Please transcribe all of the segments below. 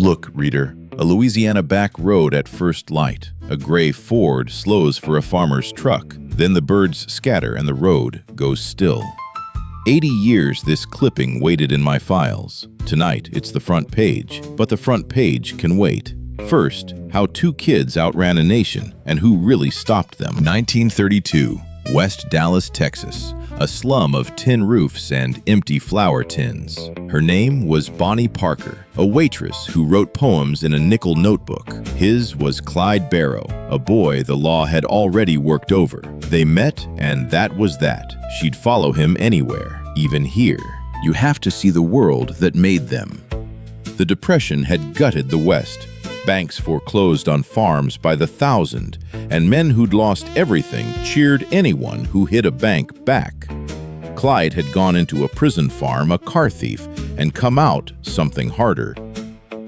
Look, reader, a Louisiana back road at first light. A gray Ford slows for a farmer's truck. Then the birds scatter and the road goes still. 80 years this clipping waited in my files. Tonight, it's the front page, but the front page can wait. First, how two kids outran a nation and who really stopped them. 1932, West Dallas, Texas. A slum of tin roofs and empty flour tins. Her name was Bonnie Parker, a waitress who wrote poems in a nickel notebook. His was Clyde Barrow, a boy the law had already worked over. They met, and that was that. She'd follow him anywhere, even here. You have to see the world that made them. The Depression had gutted the West. Banks foreclosed on farms by the thousand, and men who'd lost everything cheered anyone who hit a bank back. Clyde had gone into a prison farm, a car thief, and come out something harder.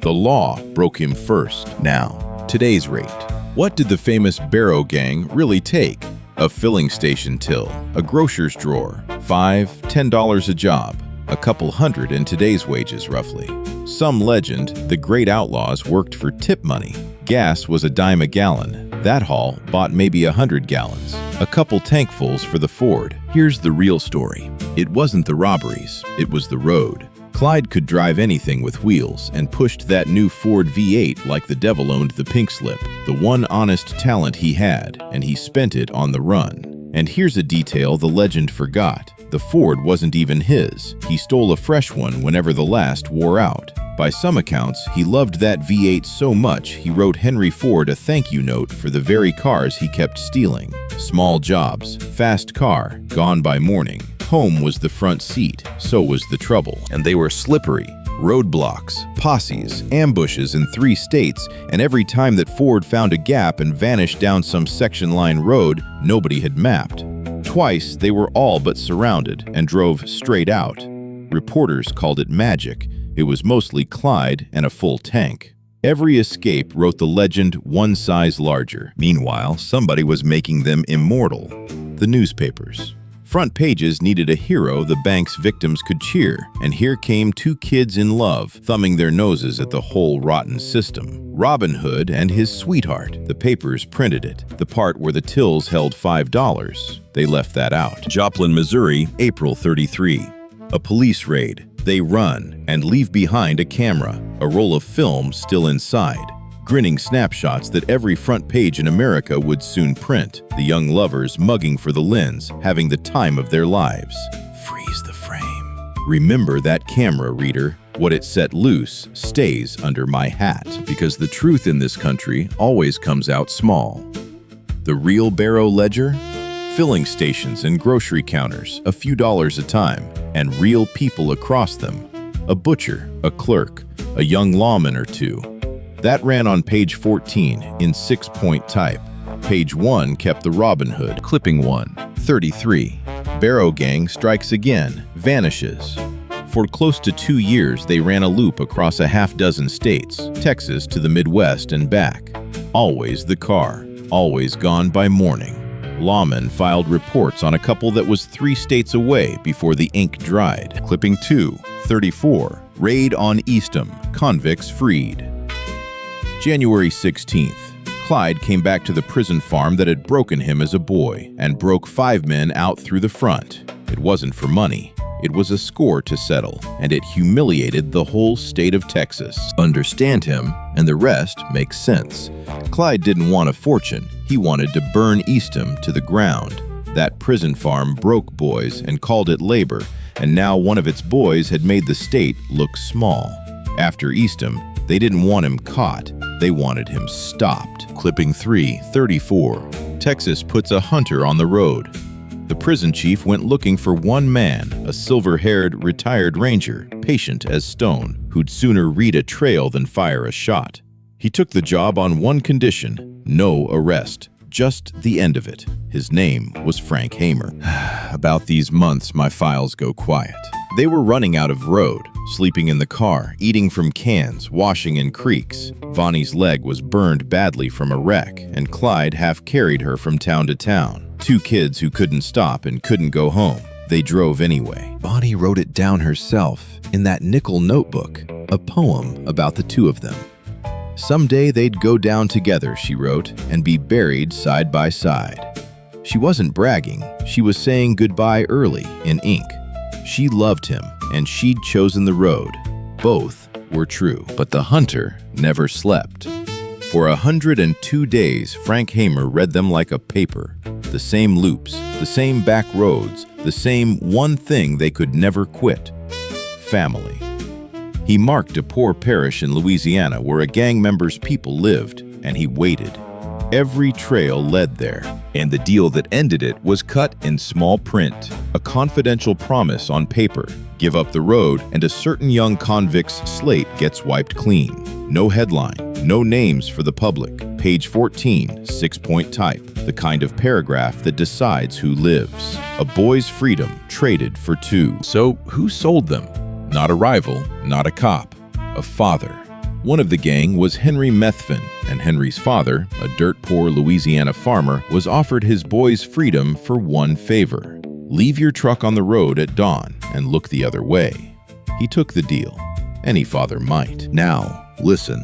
The law broke him first. Now, today's rate. What did the famous Barrow gang really take? A filling station till, a grocer's drawer, $5, $10 a job, a couple hundred in today's wages roughly. Some legend, the great outlaws worked for tip money. Gas was a dime a gallon. That haul bought maybe 100 gallons. A couple tankfuls for the Ford. Here's the real story. It wasn't the robberies, it was the road. Clyde could drive anything with wheels and pushed that new Ford V8 like the devil owned the pink slip. The one honest talent he had, and he spent it on the run. And here's a detail the legend forgot. The Ford wasn't even his. He stole a fresh one whenever the last wore out. By some accounts, he loved that V8 so much he wrote Henry Ford a thank you note for the very cars he kept stealing. Small jobs, fast car, gone by morning. Home was the front seat, so was the trouble. And they were slippery. Roadblocks, posses, ambushes in 3 states, and every time that Ford found a gap and vanished down some section line road nobody had mapped. Twice, they were all but surrounded and drove straight out. Reporters called it magic. It was mostly Clyde and a full tank. Every escape wrote the legend one size larger. Meanwhile, somebody was making them immortal. The newspapers. Front pages needed a hero the bank's victims could cheer, and here came 2 kids in love, thumbing their noses at the whole rotten system. Robin Hood and his sweetheart. The papers printed it, the part where the tills held $5. They left that out. Joplin, Missouri, April 33. A police raid. They run and leave behind a camera, a roll of film still inside. Grinning snapshots that every front page in America would soon print. The young lovers mugging for the lens, having the time of their lives. Freeze the frame. Remember that camera, reader. What it set loose stays under my hat, because the truth in this country always comes out small. The real Barrow ledger? Filling stations and grocery counters, a few dollars a time, and real people across them. A butcher, a clerk, a young lawman or two. That ran on page 14 in 6-point type. Page 1 kept the Robin Hood. Clipping 1, 33. Barrow gang strikes again, vanishes. For close to 2 years, they ran a loop across a half-dozen states, Texas to the Midwest and back. Always the car, always gone by morning. Lawmen filed reports on a couple that was 3 states away before the ink dried. Clipping 2, 34. Raid on Eastham, convicts freed. January 16th. Clyde came back to the prison farm that had broken him as a boy and broke 5 men out through the front. It wasn't for money. It was a score to settle, and it humiliated the whole state of Texas. Understand him, and the rest makes sense. Clyde didn't want a fortune. He wanted to burn Eastham to the ground. That prison farm broke boys and called it labor, and now one of its boys had made the state look small. After Eastham, they didn't want him caught. They wanted him stopped. Clipping 3, 34. Texas puts a hunter on the road. The prison chief went looking for one man, a silver-haired retired ranger, patient as stone, who'd sooner read a trail than fire a shot. He took the job on one condition: no arrest. Just the end of it. His name was Frank Hamer. About these months, my files go quiet. They were running out of road, sleeping in the car, eating from cans, washing in creeks. Bonnie's leg was burned badly from a wreck, and Clyde half carried her from town to town. 2 kids who couldn't stop and couldn't go home. they drove anyway. Bonnie wrote it down herself in that nickel notebook, a poem about the two of them. Someday they'd go down together, she wrote, and be buried side by side. She wasn't bragging, she was saying goodbye early in ink. She loved him, and she'd chosen the road. Both were true. But the hunter never slept. For 102 days, Frank Hamer read them like a paper. The same loops, the same back roads, the same one thing they could never quit: family. He marked a poor parish in Louisiana where a gang member's people lived, and he waited. Every trail led there, and the deal that ended it was cut in small print, a confidential promise on paper. Give up the road, and a certain young convict's slate gets wiped clean. No headline, no names for the public. Page 14, 6-point type, the kind of paragraph that decides who lives. A boy's freedom traded for two. So who sold them? Not a rival, not a cop, a father. One of the gang was Henry Methvin, and Henry's father, a dirt-poor Louisiana farmer, was offered his boy's freedom for one favor: leave your truck on the road at dawn and look the other way. He took the deal. Any father might. Now, listen.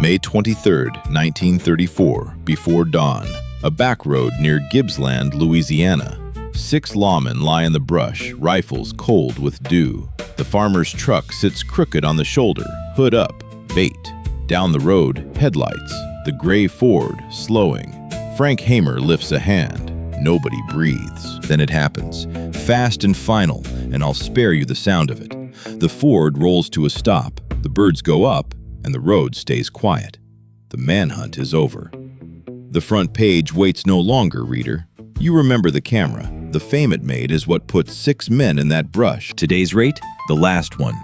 May 23, 1934, before dawn, a back road near Gibsland, Louisiana. 6 lawmen lie in the brush, rifles cold with dew. The farmer's truck sits crooked on the shoulder, hood up, bait. Down the road, headlights. The gray Ford, slowing. Frank Hamer lifts a hand. Nobody breathes. Then it happens. Fast and final, and I'll spare you the sound of it. The Ford rolls to a stop. The birds go up, and the road stays quiet. The manhunt is over. The front page waits no longer, reader. You remember the camera. The fame it made is what put 6 men in that brush. Today's rate? The last one.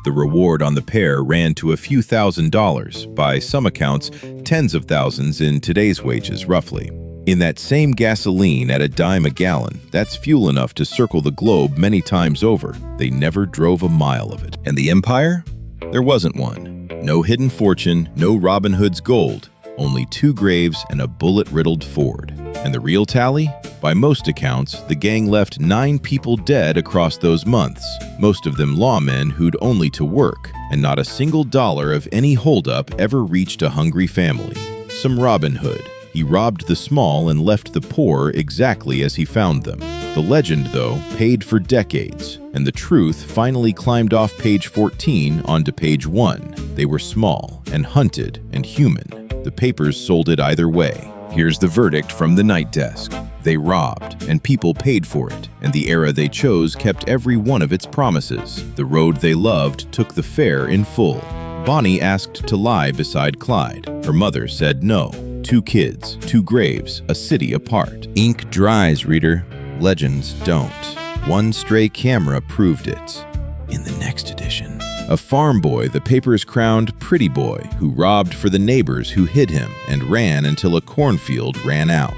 The reward on the pair ran to a few $1,000s, by some accounts, tens of thousands in today's wages, roughly. In that same gasoline at a dime a gallon, that's fuel enough to circle the globe many times over. They never drove a mile of it. And the empire? There wasn't one. No hidden fortune, no Robin Hood's gold. Only 2 graves and a bullet-riddled Ford. And the real tally? By most accounts, the gang left 9 people dead across those months, most of them lawmen who'd only to work, and not a single dollar of any holdup ever reached a hungry family. Some Robin Hood. He robbed the small and left the poor exactly as he found them. The legend, though, paid for decades, and the truth finally climbed off page 14 onto page 1. They were small and hunted and human. The papers sold it either way. Here's the verdict from the night desk. They robbed, and people paid for it, and the era they chose kept every one of its promises. The road they loved took the fare in full. Bonnie asked to lie beside Clyde. Her mother said no. 2 kids, 2 graves, a city apart. Ink dries, reader. Legends don't. One stray camera proved it. In the next edition, a farm boy the papers crowned pretty boy who robbed for the neighbors who hid him and ran until a cornfield ran out.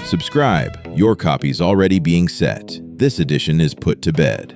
Subscribe. Your copy's already being set. This edition is put to bed.